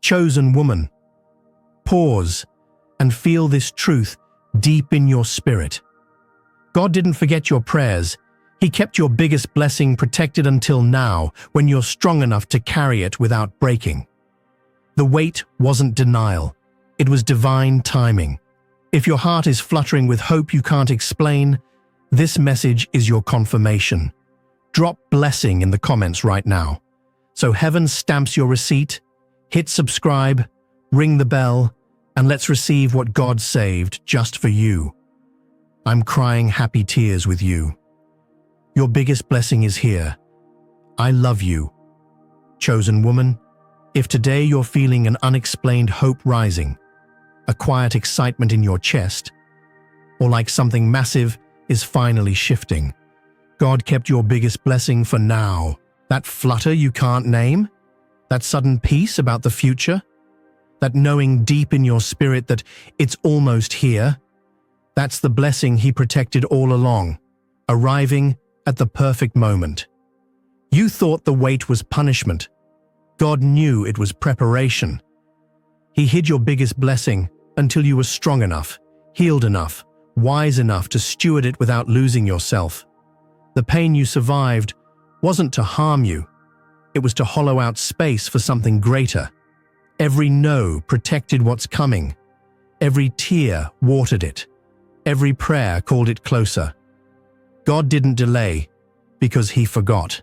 Chosen woman, pause and feel this truth deep in your spirit. God didn't forget your prayers. He kept your biggest blessing protected until now, when you're strong enough to carry it without breaking. The wait wasn't denial. It was divine timing. If your heart is fluttering with hope you can't explain, this message is your confirmation. Drop blessing in the comments right now, so heaven stamps your receipt. Hit subscribe, ring the bell, and let's receive what God saved just for you. I'm crying happy tears with you. Your biggest blessing is here. I love you. Chosen woman, if today you're feeling an unexplained hope rising, a quiet excitement in your chest, or like something massive is finally shifting, God kept your biggest blessing for now. That flutter you can't name? That sudden peace about the future? That knowing deep in your spirit that it's almost here? That's the blessing He protected all along, arriving at the perfect moment. You thought the wait was punishment. God knew it was preparation. He hid your biggest blessing until you were strong enough, healed enough, wise enough to steward it without losing yourself. The pain you survived wasn't to harm you. It was to hollow out space for something greater. Every no protected what's coming. Every tear watered it. Every prayer called it closer. God didn't delay because He forgot.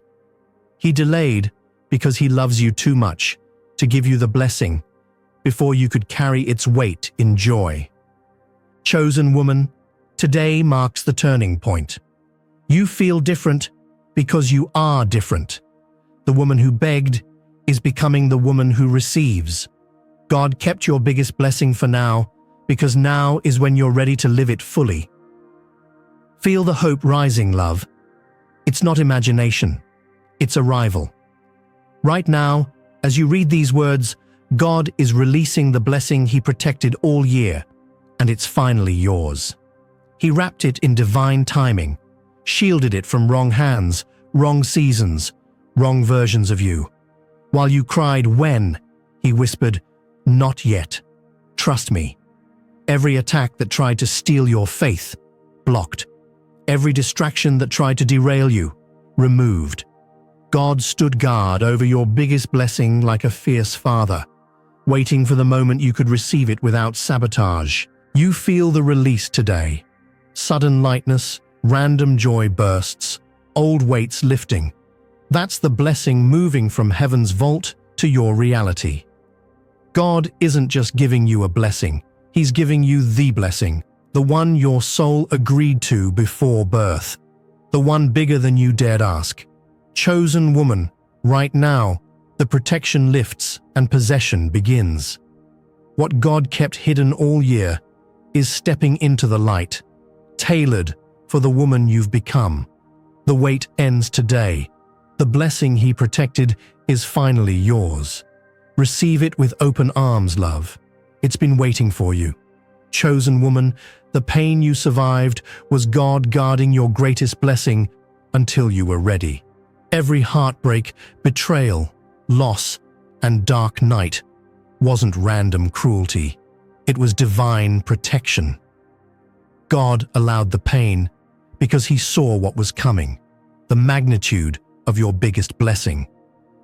He delayed because He loves you too much to give you the blessing before you could carry its weight in joy. Chosen woman, today marks the turning point. You feel different because you are different. The woman who begged is becoming the woman who receives. God kept your biggest blessing for now, because now is when you're ready to live it fully. Feel the hope rising, love. It's not imagination, it's arrival. Right now, as you read these words, God is releasing the blessing He protected all year, and it's finally yours. He wrapped it in divine timing, shielded it from wrong hands, wrong seasons, wrong versions of you. While you cried when, He whispered, "Not yet. Trust me." Every attack that tried to steal your faith, blocked. Every distraction that tried to derail you, removed. God stood guard over your biggest blessing like a fierce father, waiting for the moment you could receive it without sabotage. You feel the release today. Sudden lightness, random joy bursts, old weights lifting. That's the blessing moving from heaven's vault to your reality. God isn't just giving you a blessing, He's giving you the blessing, the one your soul agreed to before birth, the one bigger than you dared ask. Chosen woman, right now, the protection lifts and possession begins. What God kept hidden all year is stepping into the light, tailored for the woman you've become. The wait ends today. The blessing He protected is finally yours. Receive it with open arms, love. It's been waiting for you. Chosen woman, the pain you survived was God guarding your greatest blessing until you were ready. Every heartbreak, betrayal, loss, and dark night wasn't random cruelty. It was divine protection. God allowed the pain because He saw what was coming, the magnitude of your biggest blessing,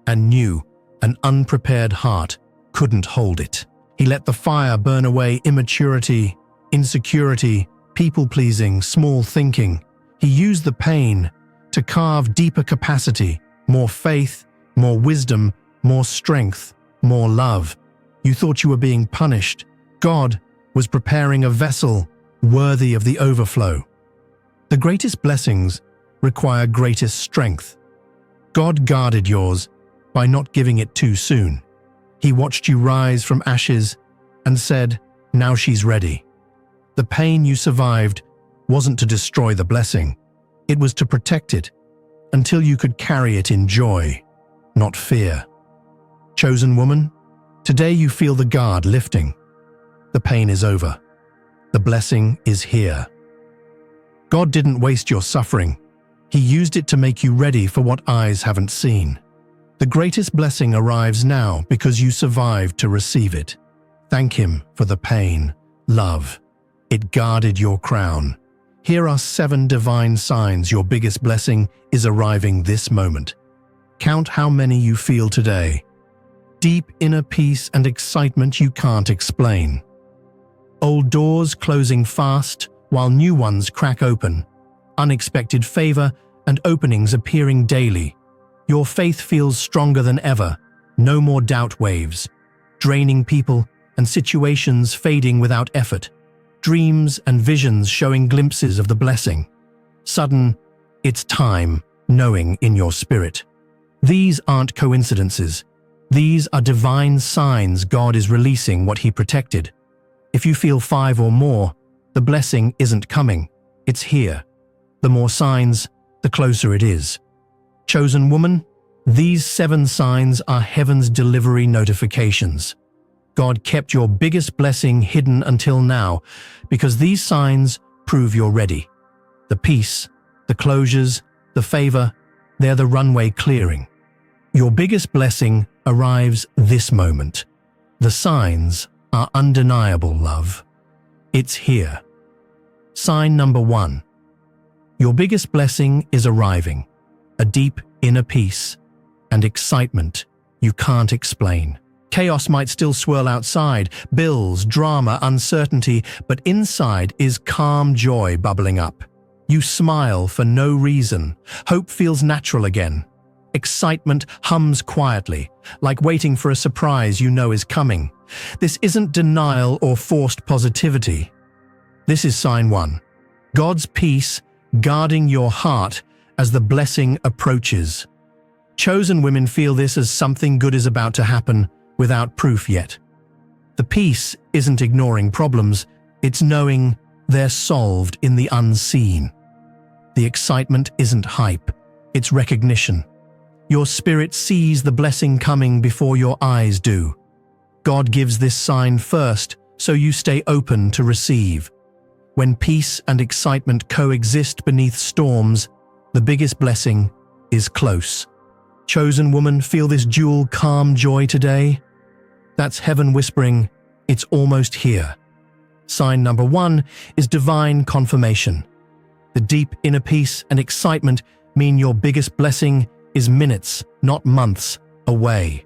and knew an unprepared heart couldn't hold it. He let the fire burn away immaturity, insecurity, people-pleasing, small thinking. He used the pain to carve deeper capacity, more faith, more wisdom, more strength, more love. You thought you were being punished. God was preparing a vessel worthy of the overflow. The greatest blessings require greatest strength. God guarded yours by not giving it too soon. He watched you rise from ashes and said, "Now she's ready." The pain you survived wasn't to destroy the blessing. It was to protect it until you could carry it in joy, not fear. Chosen woman, today you feel the guard lifting. The pain is over. The blessing is here. God didn't waste your suffering. He used it to make you ready for what eyes haven't seen. The greatest blessing arrives now because you survived to receive it. Thank Him for the pain, love. It guarded your crown. Here are 7 divine signs your biggest blessing is arriving this moment. Count how many you feel today. Deep inner peace and excitement you can't explain. Old doors closing fast while new ones crack open. Unexpected favor and openings appearing daily. Your faith feels stronger than ever. No more doubt waves. Draining people and situations fading without effort. Dreams and visions showing glimpses of the blessing. Sudden, it's time, knowing in your spirit. These aren't coincidences. These are divine signs God is releasing what He protected. If you feel 5 or more, the blessing isn't coming. It's here. The more signs, the closer it is. Chosen woman, these 7 signs are heaven's delivery notifications. God kept your biggest blessing hidden until now because these signs prove you're ready. The peace, the closures, the favor, they're the runway clearing. Your biggest blessing arrives this moment. The signs are undeniable, love. It's here. Sign number 1. Your biggest blessing is arriving. A deep inner peace and excitement you can't explain. Chaos might still swirl outside, bills, drama, uncertainty, but inside is calm joy bubbling up. You smile for no reason. Hope feels natural again. Excitement hums quietly, like waiting for a surprise you know is coming. This isn't denial or forced positivity. This is sign 1. God's peace guarding your heart as the blessing approaches. Chosen women feel this as something good is about to happen without proof yet. The peace isn't ignoring problems, it's knowing they're solved in the unseen. The excitement isn't hype, it's recognition. Your spirit sees the blessing coming before your eyes do. God gives this sign first, so you stay open to receive. When peace and excitement coexist beneath storms, the biggest blessing is close. Chosen woman, feel this dual calm joy today? That's heaven whispering, it's almost here. Sign number 1 is divine confirmation. The deep inner peace and excitement mean your biggest blessing is minutes, not months, away.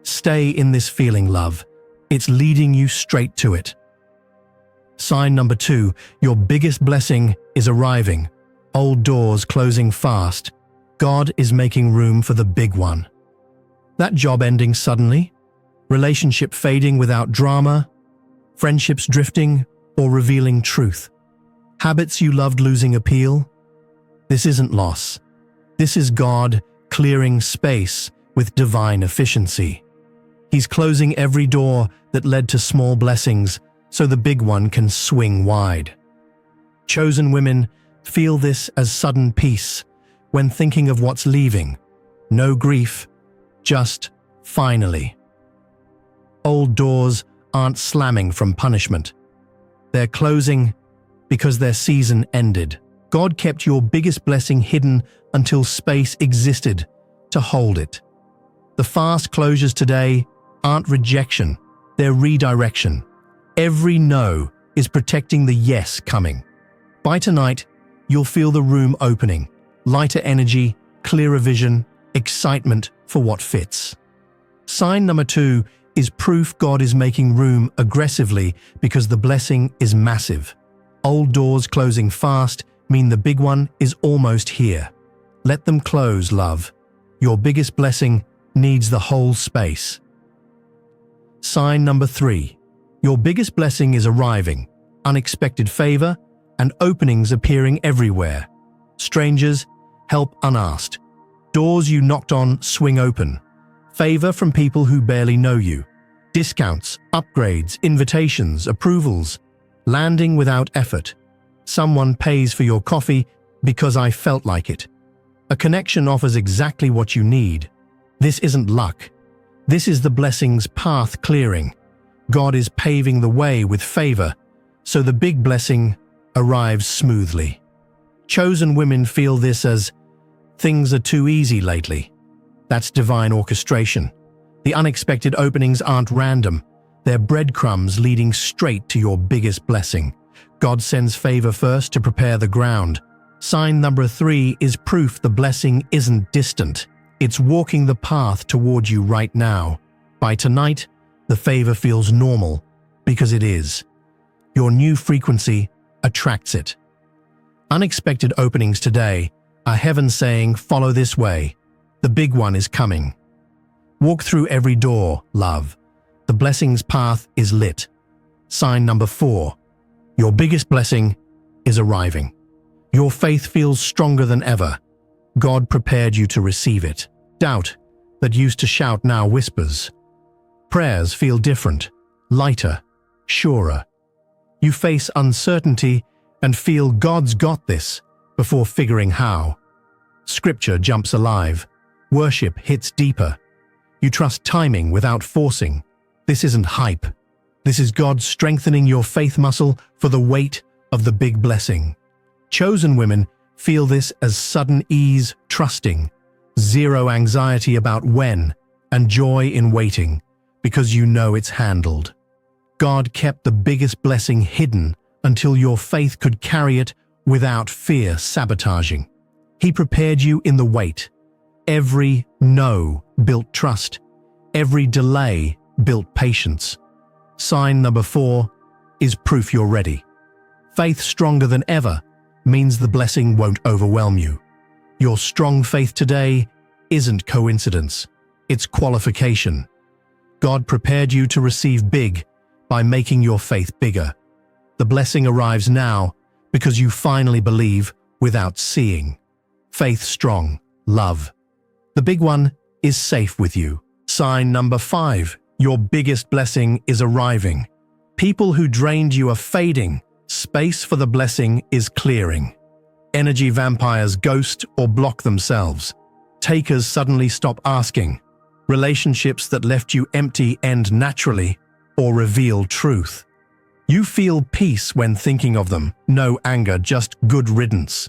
Stay in this feeling, love. It's leading you straight to it. Sign number 2, your biggest blessing is arriving. Old doors closing fast. God is making room for the big one. That job ending suddenly, relationship fading without drama, friendships drifting or revealing truth. Habits you loved losing appeal. This isn't loss. This is God clearing space with divine efficiency. He's closing every door that led to small blessings so the big one can swing wide. Chosen women feel this as sudden peace when thinking of what's leaving. No grief, just finally. Old doors aren't slamming from punishment. They're closing because their season ended. God kept your biggest blessing hidden until space existed to hold it. The fast closures today aren't rejection, they're redirection. Every no is protecting the yes coming. By tonight, you'll feel the room opening. Lighter energy, clearer vision, excitement for what fits. Sign number 2 is proof God is making room aggressively because the blessing is massive. Old doors closing fast mean the big one is almost here. Let them close, love. Your biggest blessing needs the whole space. Sign number 3. Your biggest blessing is arriving. Unexpected favor and openings appearing everywhere. Strangers, help unasked. Doors you knocked on swing open. Favor from people who barely know you. Discounts, upgrades, invitations, approvals. Landing without effort. Someone pays for your coffee because I felt like it. A connection offers exactly what you need. This isn't luck. This is the blessing's path clearing. God is paving the way with favor, so the big blessing arrives smoothly. Chosen women feel this as, things are too easy lately. That's divine orchestration. The unexpected openings aren't random. They're breadcrumbs leading straight to your biggest blessing. God sends favor first to prepare the ground. Sign number 3 is proof the blessing isn't distant. It's walking the path toward you right now. By tonight, the favor feels normal, because it is. Your new frequency attracts it. Unexpected openings today are heaven saying, follow this way. The big one is coming. Walk through every door, love. The blessing's path is lit. Sign number 4. Your biggest blessing is arriving. Your faith feels stronger than ever. God prepared you to receive it. Doubt that used to shout now whispers. Prayers feel different, lighter, surer. You face uncertainty and feel God's got this before figuring how. Scripture jumps alive. Worship hits deeper. You trust timing without forcing. This isn't hype. This is God strengthening your faith muscle for the weight of the big blessing. Chosen women feel this as sudden ease, trusting, zero anxiety about when, and joy in waiting, because you know it's handled. God kept the biggest blessing hidden until your faith could carry it without fear sabotaging. He prepared you in the wait. Every no built trust. Every delay built patience. Sign number 4 is proof you're ready. Faith stronger than ever means the blessing won't overwhelm you. Your strong faith today isn't coincidence, it's qualification. God prepared you to receive big by making your faith bigger. The blessing arrives now because you finally believe without seeing. Faith strong, love. The big one is safe with you. Sign number 5, your biggest blessing is arriving. People who drained you are fading. Space for the blessing is clearing. Energy vampires ghost or block themselves. Takers suddenly stop asking. Relationships that left you empty end naturally or reveal truth. You feel peace when thinking of them. No anger, just good riddance.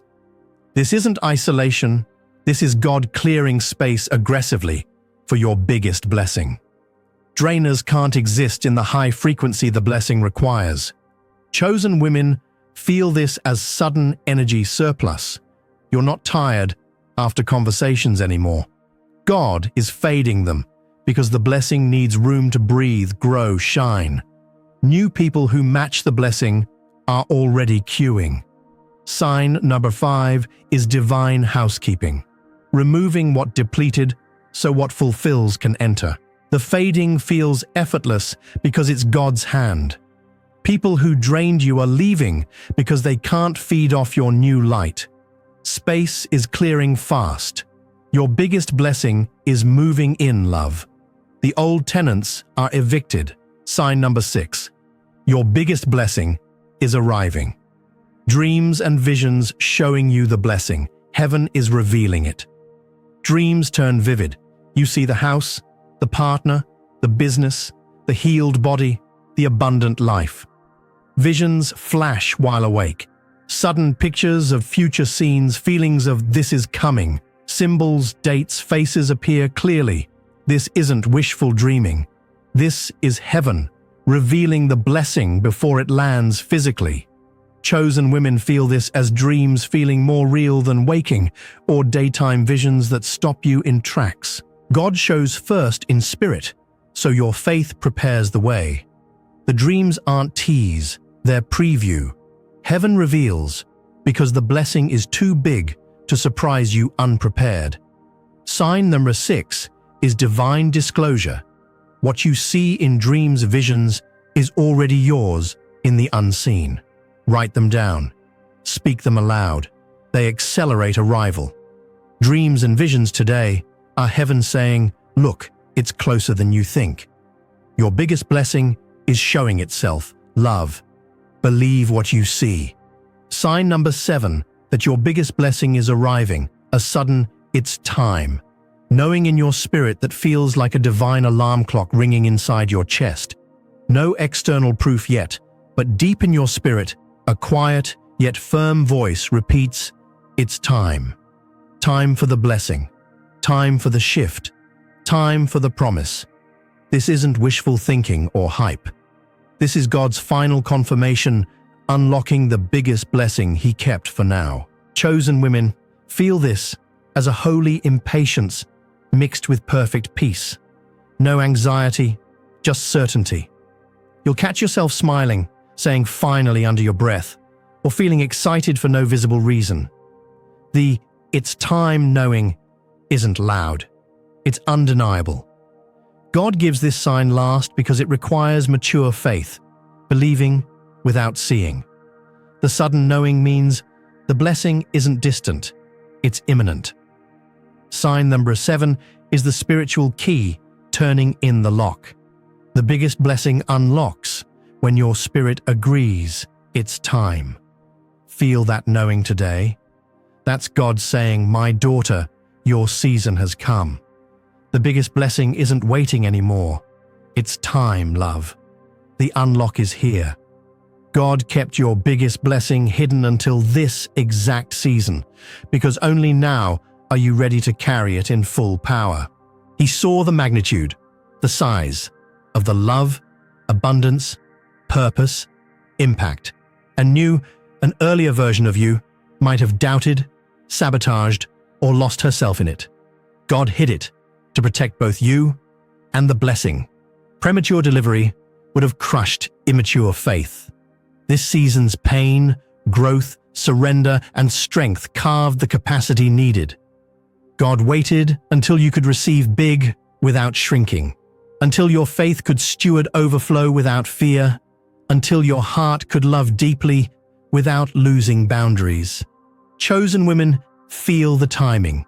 This isn't isolation. This is God clearing space aggressively for your biggest blessing. Drainers can't exist in the high frequency the blessing requires. Chosen women feel this as sudden energy surplus. You're not tired after conversations anymore. God is fading them because the blessing needs room to breathe, grow, shine. New people who match the blessing are already queuing. Sign number 5 is divine housekeeping. Removing what depleted so what fulfills can enter. The fading feels effortless because it's God's hand. People who drained you are leaving because they can't feed off your new light. Space is clearing fast. Your biggest blessing is moving in, love. The old tenants are evicted. Sign number 6. Your biggest blessing is arriving. Dreams and visions showing you the blessing. Heaven is revealing it. Dreams turn vivid. You see the house, the partner, the business, the healed body, the abundant life. Visions flash while awake. Sudden pictures of future scenes, feelings of this is coming. Symbols, dates, faces appear clearly. This isn't wishful dreaming. This is heaven, revealing the blessing before it lands physically. Chosen women feel this as dreams feeling more real than waking, or daytime visions that stop you in tracks. God shows first in spirit, so your faith prepares the way. The dreams aren't tease, they're preview. Heaven reveals, because the blessing is too big to surprise you unprepared. Sign number 6 is divine disclosure. What you see in dreams, visions, is already yours in the unseen. Write them down. Speak them aloud. They accelerate arrival. Dreams and visions today are heaven saying, look, it's closer than you think. Your biggest blessing is showing itself, love. Believe what you see. Sign number 7 that your biggest blessing is arriving, a sudden, it's time. Knowing in your spirit that feels like a divine alarm clock ringing inside your chest. No external proof yet, but deep in your spirit, a quiet yet firm voice repeats, it's time. Time for the blessing. Time for the shift. Time for the promise. This isn't wishful thinking or hype. This is God's final confirmation, unlocking the biggest blessing He kept for now. Chosen women, feel this as a holy impatience mixed with perfect peace. No anxiety, just certainty. You'll catch yourself smiling, saying finally under your breath, or feeling excited for no visible reason. The "it's time" knowing isn't loud. It's undeniable. God gives this sign last because it requires mature faith, believing without seeing. The sudden knowing means the blessing isn't distant, it's imminent. Sign number 7 is the spiritual key turning in the lock. The biggest blessing unlocks when your spirit agrees it's time. Feel that knowing today? That's God saying, "My daughter, your season has come." The biggest blessing isn't waiting anymore. It's time, love. The unlock is here. God kept your biggest blessing hidden until this exact season, because only now are you ready to carry it in full power. He saw the magnitude, the size of the love, abundance, purpose, impact, and knew an earlier version of you might have doubted, sabotaged, or lost herself in it. God hid it to protect both you and the blessing. Premature delivery would have crushed immature faith. This season's pain, growth, surrender, and strength carved the capacity needed. God waited until you could receive big without shrinking, until your faith could steward overflow without fear, until your heart could love deeply without losing boundaries. Chosen women feel the timing,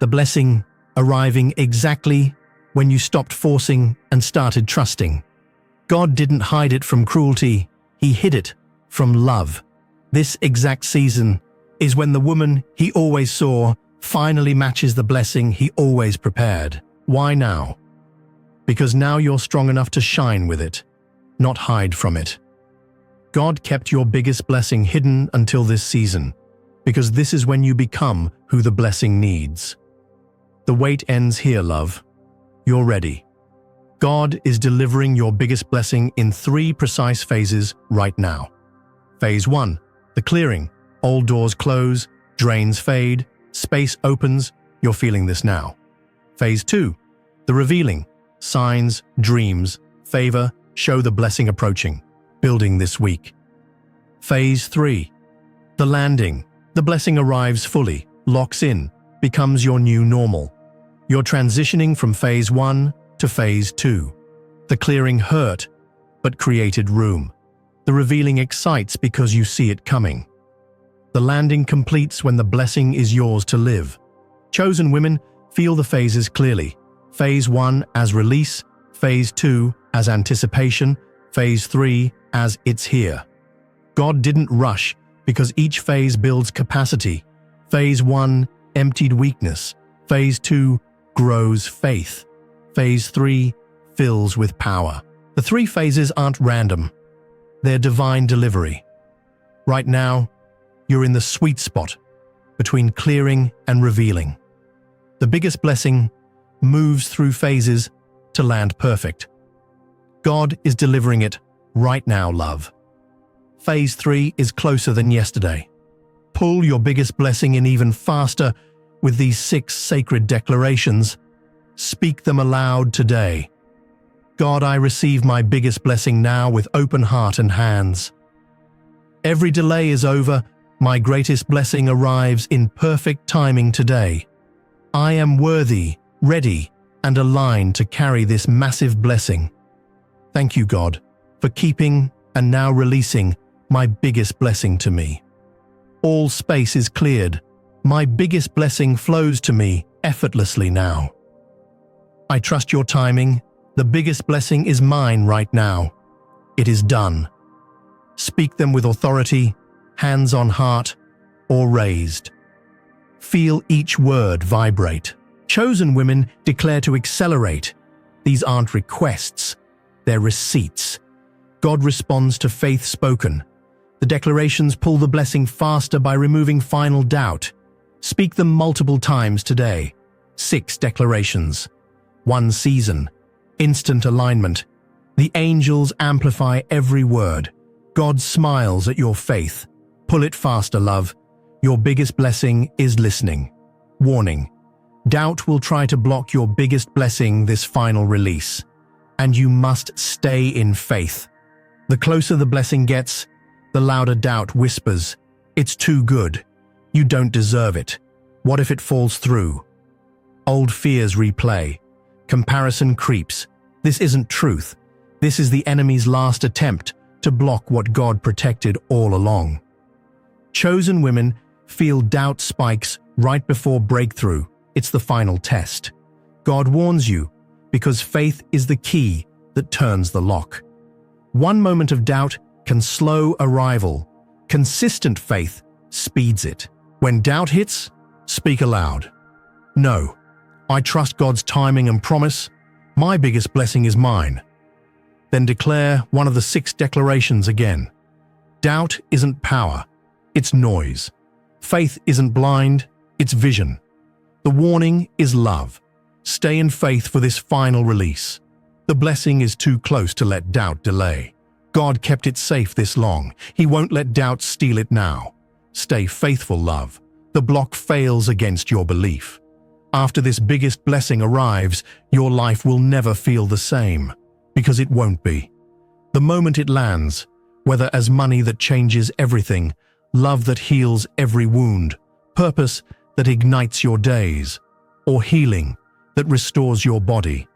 the blessing arriving exactly when you stopped forcing and started trusting. God didn't hide it from cruelty, He hid it from love. This exact season is when the woman He always saw finally matches the blessing He always prepared. Why now? Because now you're strong enough to shine with it, not hide from it. God kept your biggest blessing hidden until this season, because this is when you become who the blessing needs. The wait ends here, love. You're ready. God is delivering your biggest blessing in 3 precise phases right now. Phase 1, the clearing. Old doors close, drains fade, space opens. You're feeling this now. Phase 2, the revealing. Signs, dreams, favor show the blessing approaching, building this week. Phase 3, the landing. The blessing arrives fully, locks in, becomes your new normal. You're transitioning from phase 1 to phase 2. The clearing hurt, but created room. The revealing excites because you see it coming. The landing completes when the blessing is yours to live. Chosen women feel the phases clearly. Phase 1 as release, phase 2 as anticipation, phase 3 as it's here. God didn't rush because each phase builds capacity. Phase 1 emptied weakness. Phase 2 grows faith. Phase 3 fills with power. The 3 phases aren't random. They're divine delivery. Right now, you're in the sweet spot between clearing and revealing. The biggest blessing moves through phases to land perfect. God is delivering it right now, love. Phase 3 is closer than yesterday. Pull your biggest blessing in even faster with these 6 sacred declarations. Speak them aloud today. God, I receive my biggest blessing now with open heart and hands. Every delay is over. My greatest blessing arrives in perfect timing today. I am worthy, ready, and aligned to carry this massive blessing. Thank you, God, for keeping and now releasing my biggest blessing to me. All space is cleared. My biggest blessing flows to me effortlessly now. I trust your timing. The biggest blessing is mine right now. It is done. Speak them with authority, hands on heart, or raised. Feel each word vibrate. Chosen women declare to accelerate. These aren't requests, they're receipts. God responds to faith spoken. The declarations pull the blessing faster by removing final doubt. Speak them multiple times today. 6 declarations, 1 season, instant alignment. The angels amplify every word. God smiles at your faith. Pull it faster, love. Your biggest blessing is listening. Warning: doubt will try to block your biggest blessing, this final release. And you must stay in faith. The closer the blessing gets, the louder doubt whispers, "It's too good. You don't deserve it. What if it falls through?" Old fears replay. Comparison creeps. This isn't truth. This is the enemy's last attempt to block what God protected all along. Chosen women feel doubt spikes right before breakthrough. It's the final test. God warns you, because faith is the key that turns the lock. One moment of doubt can slow arrival. Consistent faith speeds it. When doubt hits, speak aloud. No, I trust God's timing and promise. My biggest blessing is mine. Then declare one of the 6 declarations again. Doubt isn't power, it's noise. Faith isn't blind, it's vision. The warning is love. Stay in faith for this final release. The blessing is too close to let doubt delay. God kept it safe this long. He won't let doubt steal it now. Stay faithful, love. The block fails against your belief. After this biggest blessing arrives, your life will never feel the same, because it won't be. The moment it lands, whether as money that changes everything, love that heals every wound, purpose that ignites your days, or healing that restores your body,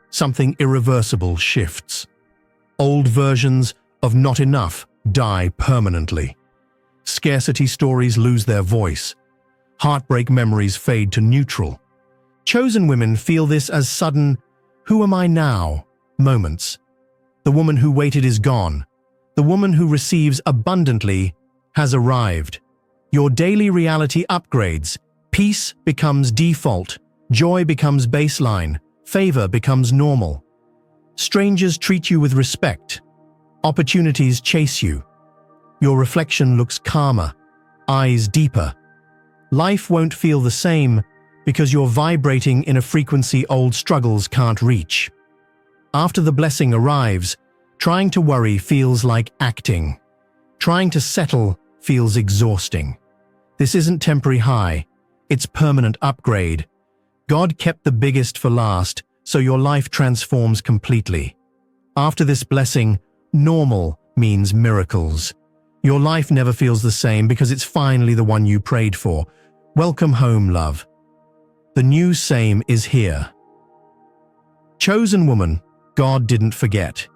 something irreversible shifts. Old versions of not enough die permanently. Scarcity stories lose their voice. Heartbreak memories fade to neutral. Chosen women feel this as sudden, "Who am I now?" moments. The woman who waited is gone. The woman who receives abundantly has arrived. Your daily reality upgrades. Peace becomes default. Joy becomes baseline. Favor becomes normal. Strangers treat you with respect. Opportunities chase you. Your reflection looks calmer, eyes deeper. Life won't feel the same because you're vibrating in a frequency old struggles can't reach. After the blessing arrives, trying to worry feels like acting. Trying to settle feels exhausting. This isn't temporary high, it's permanent upgrade. God kept the biggest for last, so your life transforms completely. After this blessing, normal means miracles. Your life never feels the same because it's finally the one you prayed for. Welcome home, love. The new same is here. Chosen woman, God didn't forget.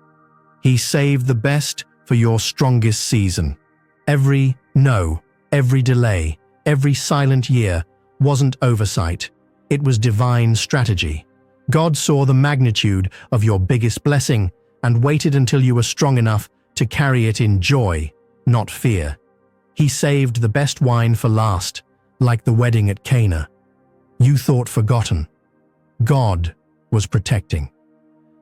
He saved the best for your strongest season. Every no, every delay, every silent year wasn't oversight. It was divine strategy. God saw the magnitude of your biggest blessing and waited until you were strong enough to carry it in joy, not fear. He saved the best wine for last, like the wedding at Cana. You thought forgotten. God was protecting.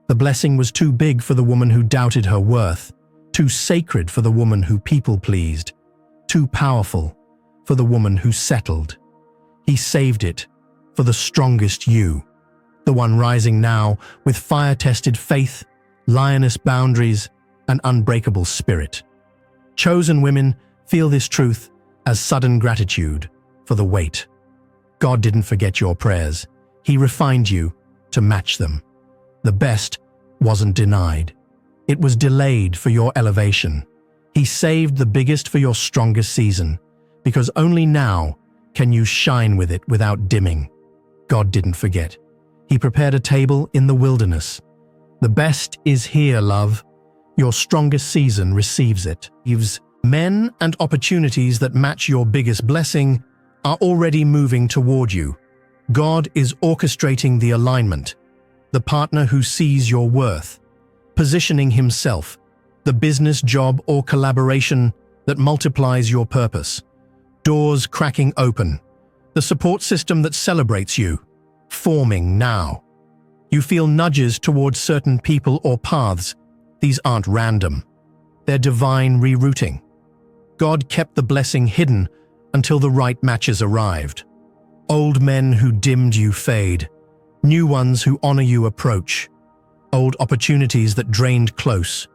The blessing was too big for the woman who doubted her worth, too sacred for the woman who people-pleased, too powerful for the woman who settled. He saved it for the strongest you, the one rising now with fire-tested faith, lioness boundaries, and unbreakable spirit. Chosen women feel this truth as sudden gratitude for the wait. God didn't forget your prayers. He refined you to match them. The best wasn't denied. It was delayed for your elevation. He saved the biggest for your strongest season, because only now can you shine with it without dimming. God didn't forget. He prepared a table in the wilderness. The best is here, love. Your strongest season receives it. Gives men and opportunities that match your biggest blessing are already moving toward you. God is orchestrating the alignment, the partner who sees your worth, positioning himself, the business, job, or collaboration that multiplies your purpose, doors cracking open, the support system that celebrates you, forming now. You feel nudges towards certain people or paths. These aren't random. They're divine rerouting. God kept the blessing hidden until the right matches arrived. Old men who dimmed you fade. New ones who honor you approach. Old opportunities that drained close.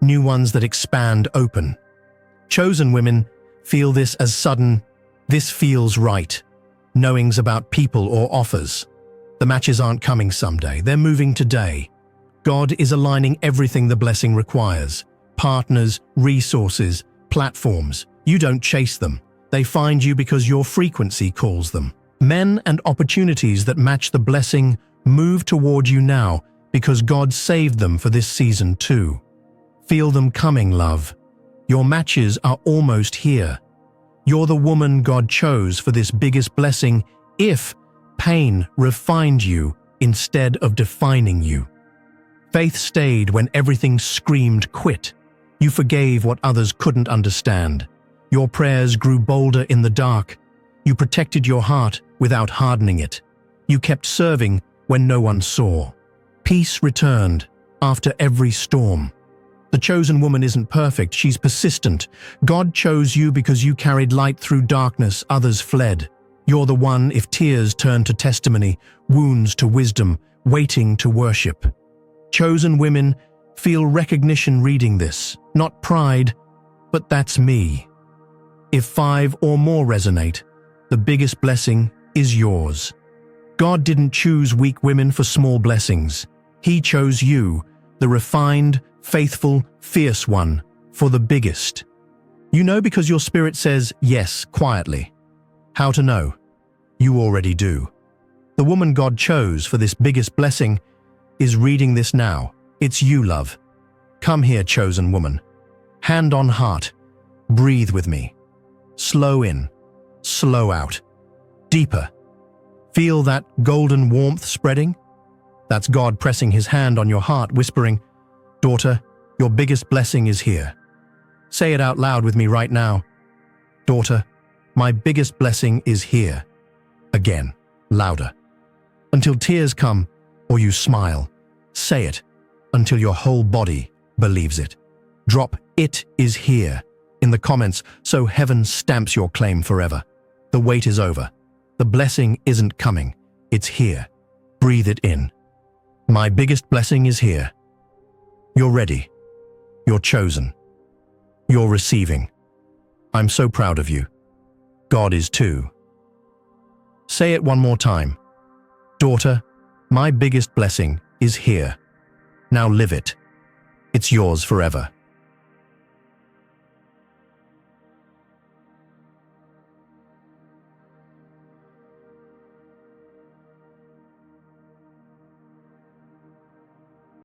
New ones that expand open. Chosen women feel this as sudden, this feels right. Knowings about people or offers. The matches aren't coming someday, they're moving today. God is aligning everything the blessing requires. Partners, resources, platforms. You don't chase them. They find you because your frequency calls them. Men and opportunities that match the blessing move toward you now because God saved them for this season too. Feel them coming, love. Your matches are almost here. You're the woman God chose for this biggest blessing if pain refined you instead of defining you. Faith stayed when everything screamed quit. You forgave what others couldn't understand. Your prayers grew bolder in the dark. You protected your heart without hardening it. You kept serving when no one saw. Peace returned after every storm. The chosen woman isn't perfect, she's persistent. God chose you because you carried light through darkness others fled. You're the one if tears turn to testimony, wounds to wisdom, waiting to worship. Chosen women feel recognition reading this, not pride, but that's me. If 5 or more resonate, the biggest blessing is yours. God didn't choose weak women for small blessings. He chose you, the refined, faithful, fierce one, for the biggest. You know because your spirit says yes quietly. How to know? You already do. The woman God chose for this biggest blessing is reading this now. It's you, love. Come here, chosen woman. Hand on heart. Breathe with me. Slow in. Slow out. Deeper. Feel that golden warmth spreading? That's God pressing his hand on your heart, whispering, "Daughter, your biggest blessing is here." Say it out loud with me right now. Daughter, my biggest blessing is here. Again, louder. Until tears come or you smile. Say it until your whole body believes it. Drop "it is here" in the comments so heaven stamps your claim forever. The wait is over. The blessing isn't coming. It's here. Breathe it in. My biggest blessing is here. You're ready. You're chosen. You're receiving. I'm so proud of you. God is too. Say it one more time. Daughter, my biggest blessing is here. Now live it. It's yours forever.